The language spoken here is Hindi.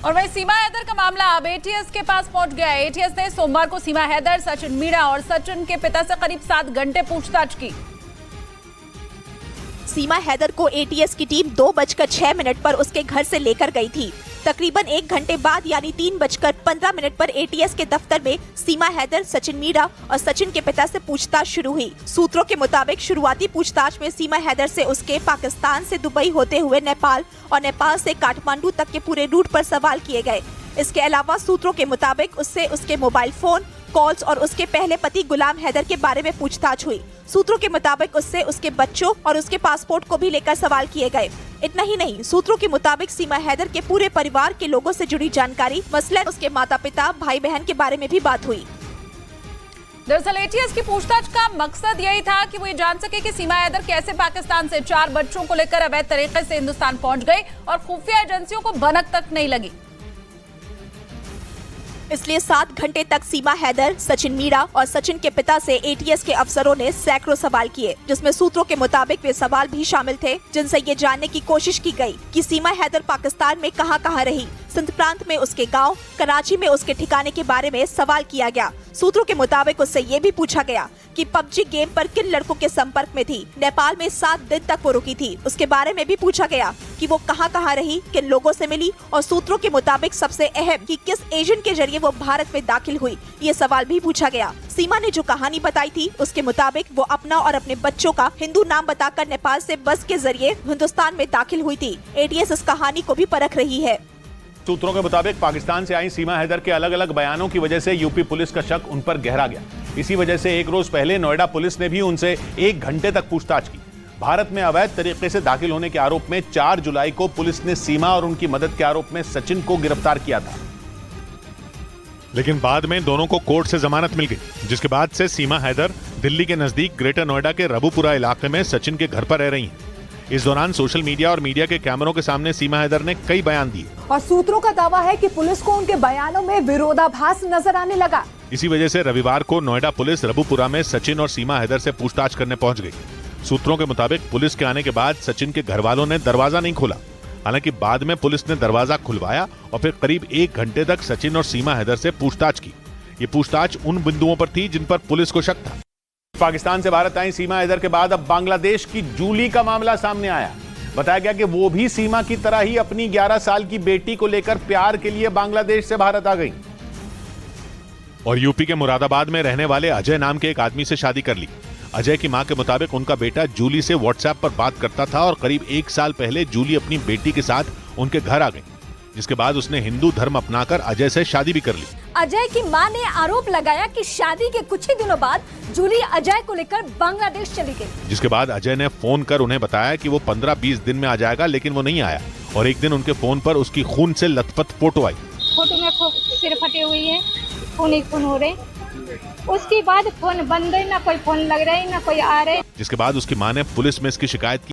और वहीं सीमा हैदर का मामला अब एटीएस के पास पहुंच गया है। एटीएस ने सोमवार को सीमा हैदर, सचिन मीणा और सचिन के पिता से करीब 7 घंटे पूछताछ की। सीमा हैदर को एटीएस की टीम 2:06 पर उसके घर से लेकर गई थी। तकरीबन 1 घंटे बाद यानी 3:15 पर एटीएस के दफ्तर में सीमा हैदर, सचिन मीणा और सचिन के पिता से पूछताछ शुरू हुई। सूत्रों के मुताबिक शुरुआती पूछताछ में सीमा हैदर से उसके पाकिस्तान से दुबई होते हुए नेपाल और नेपाल से काठमांडू तक के पूरे रूट पर सवाल किए गए। इसके अलावा सूत्रों के मुताबिक उससे उसके मोबाइल फोन, कॉल्स और उसके पहले पति गुलाम हैदर के बारे में पूछताछ हुई। सूत्रों के मुताबिक उससे उसके बच्चों और उसके पासपोर्ट को भी लेकर सवाल किए गए। इतना ही नहीं, सूत्रों के मुताबिक सीमा हैदर के पूरे परिवार के लोगों से जुड़ी जानकारी, मसलन उसके माता पिता, भाई बहन के बारे में भी बात हुई। दरअसल एटीएस की पूछताछ का मकसद यही था कि वो ये जान सके कि सीमा हैदर कैसे पाकिस्तान से 4 बच्चों को लेकर अवैध तरीके से हिंदुस्तान पहुंच गई और खुफिया एजेंसियों को भनक तक नहीं लगी। इसलिए 7 घंटे तक सीमा हैदर, सचिन मीणा और सचिन के पिता से एटीएस के अफसरों ने सैकड़ों सवाल किए, जिसमें सूत्रों के मुताबिक वे सवाल भी शामिल थे जिनसे ये जानने की कोशिश की गई कि सीमा हैदर पाकिस्तान में कहां रही। सिंध प्रांत में उसके गांव, कराची में उसके ठिकाने के बारे में सवाल किया गया। सूत्रों के मुताबिक उससे ये भी पूछा गया कि पबजी गेम पर किन लड़कों के संपर्क में थी। नेपाल में 7 दिन तक वो रुकी थी, उसके बारे में भी पूछा गया कि वो कहां रही, किन लोगों से मिली और सूत्रों के मुताबिक सबसे अहम कि किस एजेंट के जरिए वो भारत में दाखिल हुई, ये सवाल भी पूछा गया। सीमा ने जो कहानी बताई थी उसके मुताबिक वो अपना और अपने बच्चों का हिंदू नाम बताकर नेपाल से बस के जरिए हिंदुस्तान में दाखिल हुई थी। एटीएस इस कहानी को भी परख रही है। सूत्रों के मुताबिक पाकिस्तान से आई सीमा हैदर के अलग अलग बयानों की वजह से यूपी पुलिस का शक उन पर गहरा गया। इसी वजह से एक रोज पहले नोएडा पुलिस ने भी उनसे 1 घंटे तक पूछताछ की। भारत में अवैध तरीके से दाखिल होने के आरोप में 4 जुलाई को पुलिस ने सीमा और उनकी मदद के आरोप में सचिन को गिरफ्तार किया था, लेकिन बाद में दोनों को कोर्ट से जमानत मिल गई, जिसके बाद से सीमा हैदर दिल्ली के नजदीक ग्रेटर नोएडा के रबुपुरा इलाके में सचिन के घर पर रह रही हैं। इस दौरान सोशल मीडिया और मीडिया के कैमरों के सामने सीमा हैदर ने कई बयान दिए और सूत्रों का दावा है कि पुलिस को उनके बयानों में विरोधाभास नजर आने लगा। इसी वजह से रविवार को नोएडा पुलिस रबुपुरा में सचिन और सीमा हैदर से पूछताछ करने पहुंच गई। सूत्रों के मुताबिक पुलिस के आने के बाद सचिन के घर वालों ने दरवाजा नहीं खोला। हालांकि बाद में पुलिस ने दरवाजा खुलवाया और फिर करीब 1 घंटे तक सचिन और सीमा हैदर से पूछताछ की। ये पूछताछ उन बिंदुओं पर थी जिन पर पुलिस को शक था। पाकिस्तान से भारत आई सीमा हैदर के बाद अब बांग्लादेश की जूली का मामला सामने आया। बताया गया कि वो भी सीमा की तरह ही अपनी 11 साल की बेटी को लेकर प्यार के लिए बांग्लादेश से भारत आ गई और यूपी के मुरादाबाद में रहने वाले अजय नाम के एक आदमी से शादी कर ली। अजय की मां के मुताबिक उनका बेटा जूली से व्हाट्सएप पर बात करता था और करीब 1 साल पहले जूली अपनी बेटी के साथ उनके घर आ गई, जिसके बाद उसने हिंदू धर्म अपनाकर अजय से शादी भी कर ली। अजय की मां ने आरोप लगाया कि शादी के कुछ ही दिनों बाद जूली अजय को लेकर बांग्लादेश चली गई, जिसके बाद अजय ने फोन कर उन्हें बताया कि वो 15-20 दिन में आ जाएगा, लेकिन वो नहीं आया और एक दिन उनके फोन पर उसकी खून से लथपथ फोटो आई। फोटो में सिर फटे हुई है, खून ही खून हो रहे। उसके बाद फोन बंद है, ना कोई फोन लग रहा है ना कोई आ रहे। जिसके बाद उसकी मां ने पुलिस में इसकी शिकायत की।